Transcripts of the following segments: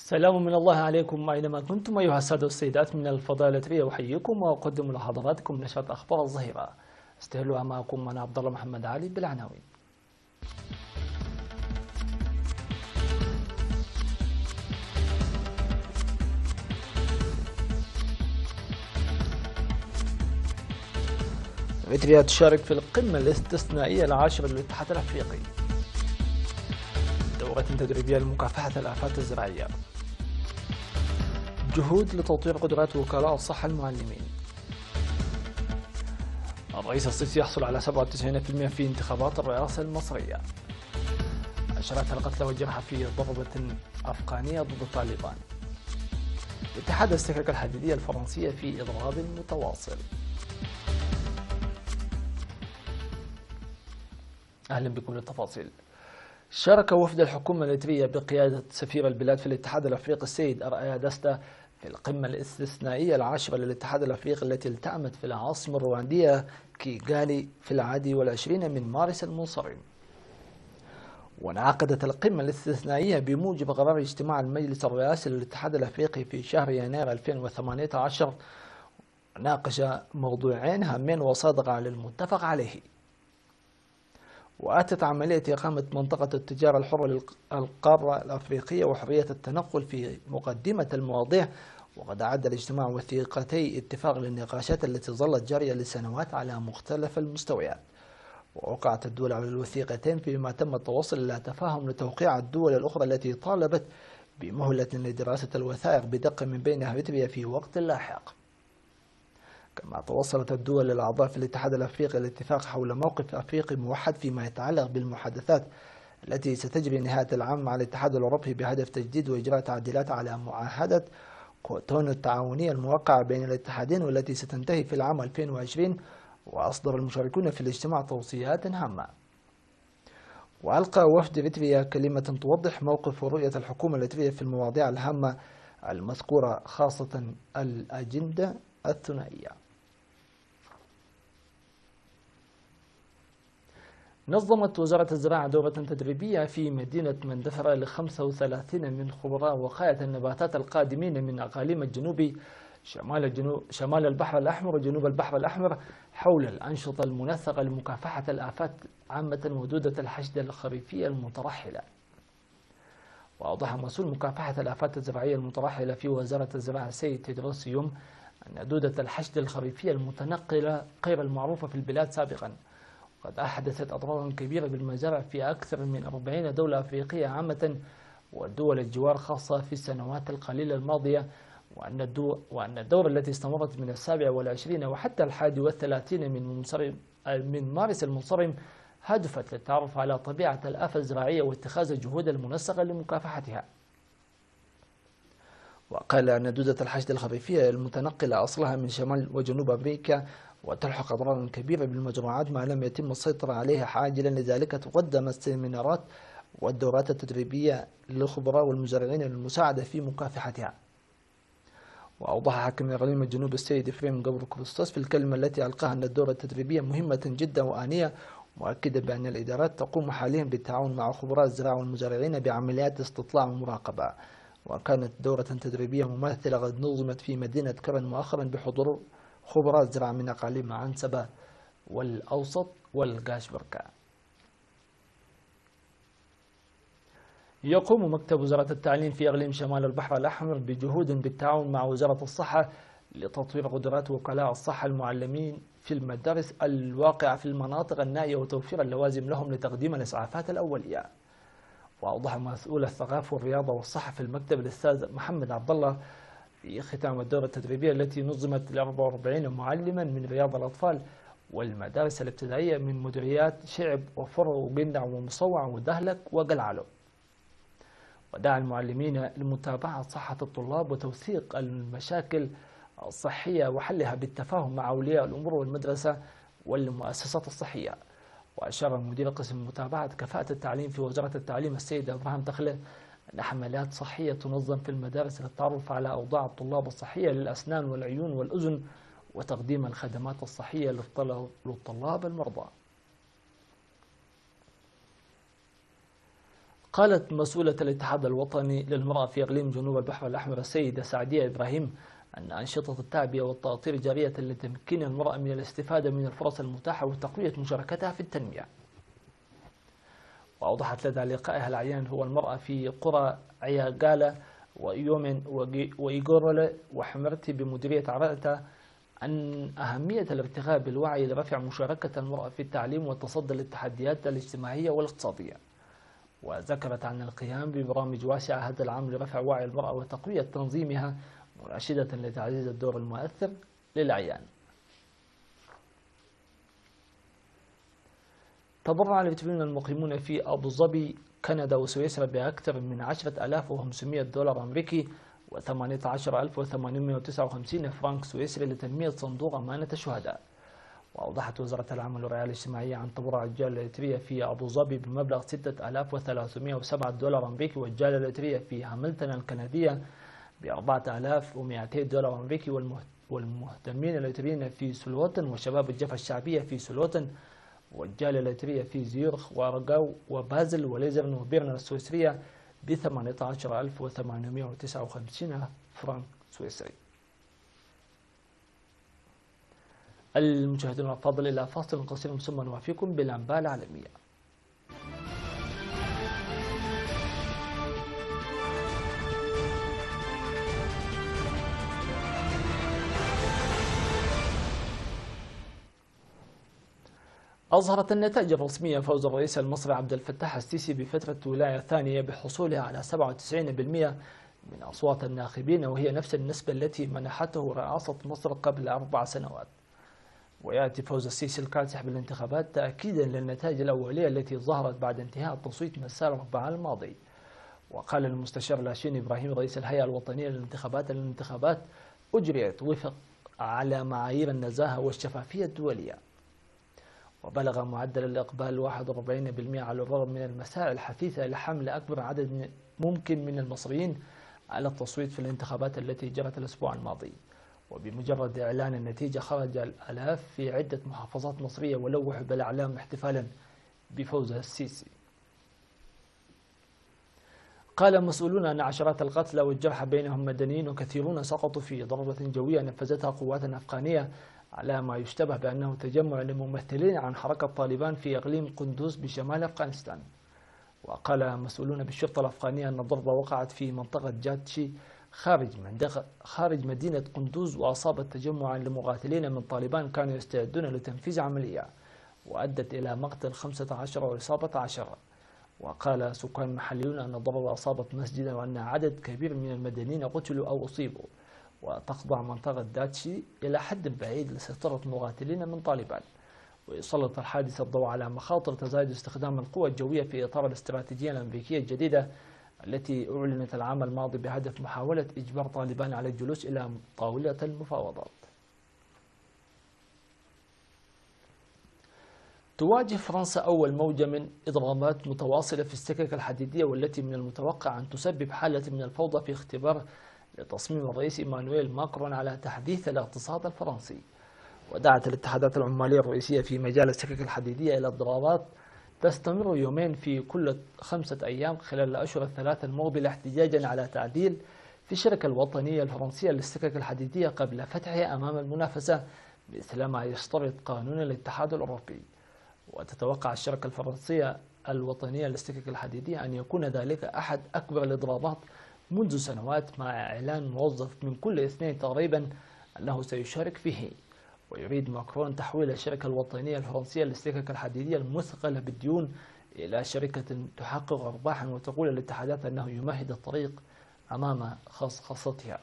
سلام من الله عليكم أينما كنتم أيها السادة والسيدات. من الفضاء الإثرية أحييكم وأقدم لحضراتكم نشرة أخبار الظهيرة. استهلوا معكم أنا عبد الله محمد علي بالعناوين. إثيوبيا تشارك في القمة الاستثنائية العاشرة للاتحاد الأفريقي. دورة تدريبية لمكافحة الآفات الزراعية. جهود لتطوير قدرات وكلاء الصحة المعلمين. الرئيس السيسي يحصل على 97% في انتخابات الرئاسة المصرية. عشرات القتلى والجرحى في ضربة أفغانية ضد طالبان. اتحاد السكك الحديدية الفرنسية في إضراب متواصل. أهلا بكل التفاصيل. شارك وفد الحكومة الإثيوبية بقيادة سفير البلاد في الاتحاد الأفريقي السيد أرآيا داستا في القمة الاستثنائية العاشرة للاتحاد الأفريقي التي التأمت في العاصمة الرواندية كيغالي في 21 من مارس المنصرم. وانعقدت القمة الاستثنائية بموجب قرار اجتماع المجلس الرئاسي للاتحاد الأفريقي في شهر يناير 2018. ناقش موضوعين هامين وصادق على المتفق عليه. وأتت عملية إقامة منطقة التجارة الحرة للقارة الأفريقية وحرية التنقل في مقدمة المواضيع. وقد أعد الاجتماع وثيقتي اتفاق للنقاشات التي ظلت جارية لسنوات على مختلف المستويات. ووقعت الدول على الوثيقتين فيما تم التوصل إلى تفاهم لتوقيع الدول الأخرى التي طالبت بمهلة لدراسة الوثائق بدقة من بينها إثيوبيا في وقت لاحق. كما توصلت الدول الأعضاء في الاتحاد الأفريقي للاتفاق حول موقف أفريقي موحد فيما يتعلق بالمحادثات التي ستجري نهاية العام مع الاتحاد الأوروبي بهدف تجديد وإجراء تعديلات على معاهدة كوتونو التعاونية الموقعة بين الاتحادين والتي ستنتهي في العام 2020. وأصدر المشاركون في الاجتماع توصيات هامة. وألقى وفد إثيوبيا كلمة توضح موقف ورؤية الحكومة الإثيوبية في المواضيع الهامة المذكورة خاصة الأجندة الثنائية. نظمت وزارة الزراعة دورة تدريبية في مدينة مندفرة ل 35 من خبراء وقاية النباتات القادمين من أقاليم الجنوب شمال البحر الأحمر وجنوب البحر الأحمر حول الأنشطة المنسقة لمكافحة الآفات عامة ودودة الحشد الخريفية المترحلة. وأوضح مسؤول مكافحة الآفات الزراعية المترحلة في وزارة الزراعة السيد تيدروس يوم أن دودة الحشد الخريفية المتنقلة غير المعروفة في البلاد سابقا قد أحدثت أضرارا كبيرة بالمزارع في أكثر من 40 دولة أفريقية عامة ودول الجوار خاصة في السنوات القليلة الماضية. وأن الدورة التي استمرت من 27 وحتى 31 من مارس المنصرم هدفت للتعرف على طبيعة الآفة الزراعية واتخاذ الجهود المنسقة لمكافحتها. وقال أن دودة الحشد الخريفية المتنقلة أصلها من شمال وجنوب أمريكا وتلحق أضرارا كبيرة بالمجموعات ما لم يتم السيطرة عليها عاجلا. لذلك تقدم السيمينارات والدورات التدريبية للخبراء والمزارعين للمساعدة في مكافحتها. وأوضح حاكم إقليم الجنوب السيد إفريم قبر كروستوس في الكلمة التي ألقاها أن الدورة التدريبية مهمة جدا وآنية، مؤكدا بأن الإدارات تقوم حاليا بالتعاون مع خبراء الزراعة والمزارعين بعمليات استطلاع ومراقبة. وكانت دورة تدريبية مماثلة قد نظمت في مدينة كرن مؤخرا بحضور خبراء الزراعة من أقاليم عنسبة والأوسط والقاشبركة. يقوم مكتب وزارة التعليم في إقليم شمال البحر الأحمر بجهود بالتعاون مع وزارة الصحة لتطوير قدرات وكلاء الصحة المعلمين في المدارس الواقعة في المناطق النائية وتوفير اللوازم لهم لتقديم الإسعافات الأولية. وأوضح مسؤول الثقافة والرياضة والصحة في المكتب الأستاذ محمد عبد الله في ختام الدورة التدريبية التي نظمت ل 44 معلما من رياض الأطفال والمدارس الابتدائية من مديريات شعب وفرع وقندع ومصوع ودهلك وقلعلو. ودعا المعلمين لمتابعة صحة الطلاب وتوثيق المشاكل الصحية وحلها بالتفاهم مع أولياء الأمور والمدرسة والمؤسسات الصحية. وأشار مدير قسم متابعة كفاءة التعليم في وزارة التعليم السيد إبراهيم تخلة أن حملات صحية تنظم في المدارس للتعرف على أوضاع الطلاب الصحية للأسنان والعيون والأذن وتقديم الخدمات الصحية للطلاب المرضى. قالت مسؤولة الاتحاد الوطني للمرأة في إقليم جنوب البحر الأحمر السيدة سعدية إبراهيم أن أنشطة التعبئة والتأطير جارية لتمكين المرأة من الاستفادة من الفرص المتاحة وتقوية مشاركتها في التنمية. وأوضحت لدى لقائها العيان هو المرأة في قرى عياقالة ويومن وإيغورولي وحمرتي بمديرية عرعتا عن أهمية الارتقاء بالوعي لرفع مشاركة المرأة في التعليم والتصدي للتحديات الاجتماعية والاقتصادية. وذكرت عن القيام ببرامج واسعة هذا العام لرفع وعي المرأة وتقوية تنظيمها مناشدة لتعزيز الدور المؤثر للأعيان. تبرع المتابعون المقيمون في أبو ظبي كندا وسويسرا بأكثر من 10,500 دولار أمريكي و18,859 فرنك سويسري لتنمية صندوق أمانة الشهداء. وأوضحت وزارة العمل والرعاية الاجتماعية عن تبرع الجالية الإريترية في أبو ظبي بمبلغ 6,307 دولار أمريكي، والجالية الإريترية في هاملتون الكندية ب4,200 دولار أمريكي، والمهتمين الإريتريين في سلوتن وشباب الجبهة الشعبية في سلوتن والجالية الإريترية في زيورخ وارغاو وبازل وليزرن وبيرنا السويسرية ب18,859 فرنك سويسري. المشاهدون الأفاضل، إلى فاصل قصير ثم نوافيكم بالأنباء العالمية. أظهرت النتائج الرسمية فوز الرئيس المصري عبد الفتاح السيسي بفترة ولاية ثانية بحصوله على 97% من أصوات الناخبين، وهي نفس النسبة التي منحته رئاسة مصر قبل 4 سنوات. ويأتي فوز السيسي الكاسح بالانتخابات تأكيدا للنتائج الأولية التي ظهرت بعد انتهاء التصويت مساء الأربعاء الماضي. وقال المستشار لاشين إبراهيم رئيس الهيئة الوطنية للانتخابات أن الانتخابات أجريت وفق على معايير النزاهة والشفافية الدولية. وبلغ معدل الإقبال 41% على الرغم من المساعي الحثيثة لحمل أكبر عدد ممكن من المصريين على التصويت في الانتخابات التي جرت الأسبوع الماضي. وبمجرد إعلان النتيجة خرج الآلاف في عدة محافظات مصرية ولوحوا بالأعلام احتفالا بفوز السيسي. قال مسؤولون أن عشرات القتلى والجرحى بينهم مدنيين وكثيرون سقطوا في ضربة جوية نفذتها قواتنا أفغانية على ما يشتبه بأنه تجمع لممثلين عن حركة طالبان في إقليم قندوز بشمال أفغانستان. وقال مسؤولون بالشرطة الأفغانية أن الضربة وقعت في منطقة جاتشي خارج مدينة قندوز، وأصابت تجمعا لمقاتلين من طالبان كانوا يستعدون لتنفيذ عملية وأدت إلى مقتل 15 وإصابة 10. وقال سكان محليون أن الضربة أصابت مسجدا وأن عدد كبير من المدنيين قتلوا أو أصيبوا. وتخضع منطقة داتشي إلى حد بعيد لسيطرة مقاتلين من طالبان. ويسلط الحادث الضوء على مخاطر تزايد استخدام القوى الجوية في إطار الاستراتيجية الأمريكية الجديدة التي أعلنت العام الماضي بهدف محاولة إجبار طالبان على الجلوس إلى طاولة المفاوضات. تواجه فرنسا أول موجة من إضرابات متواصلة في السكك الحديدية، والتي من المتوقع أن تسبب حالة من الفوضى في اختبار لتصميم الرئيس إيمانويل ماكرون على تحديث الاقتصاد الفرنسي. ودعت الاتحادات العمالية الرئيسية في مجال السكك الحديدية إلى اضرابات تستمر يومين في كل 5 أيام خلال الأشهر الثلاثة المقبلة، احتجاجا على تعديل في الشركة الوطنية الفرنسية للسكك الحديدية قبل فتحها أمام المنافسة مثل ما يشترط قانون الاتحاد الأوروبي. وتتوقع الشركة الفرنسية الوطنية للسكك الحديدية أن يكون ذلك أحد أكبر الإضرابات منذ سنوات، مع إعلان موظف من كل 2 تقريبا أنه سيشارك فيه. ويريد ماكرون تحويل الشركة الوطنية الفرنسية للسكك الحديدية المثقلة بالديون إلى شركة تحقق أرباحا، وتقول الاتحادات أنه يمهد الطريق أمام خاصتها.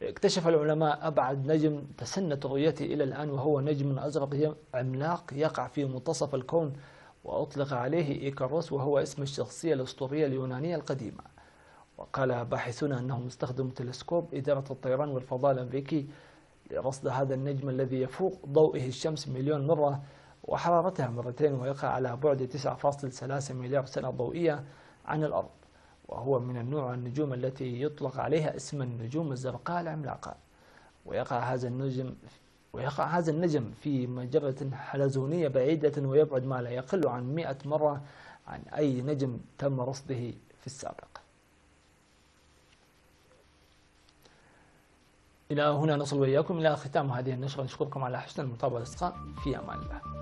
اكتشف العلماء أبعد نجم تسنت رؤيته إلى الآن، وهو نجم أزرق عملاق يقع في منتصف الكون، وأطلق عليه إيكاروس، وهو اسم الشخصية الأسطورية اليونانية القديمة. وقال باحثون أنهم استخدموا تلسكوب إدارة الطيران والفضاء الأمريكي لرصد هذا النجم الذي يفوق ضوئه الشمس 1,000,000 مرة وحرارتها 2 ويقع على بعد 9.3 مليار سنة ضوئية عن الأرض، وهو من النوع النجوم التي يطلق عليها اسم النجوم الزرقاء العملاقة. ويقع ويقع هذا النجم في مجرة حلزونية بعيدة ويبعد ما لا يقل عن 100 مرة عن أي نجم تم رصده في السابق. إلى هنا نصل وإياكم إلى ختام هذه النشرة. نشكركم على حسن المتابعة والإصغاء. في أمان الله.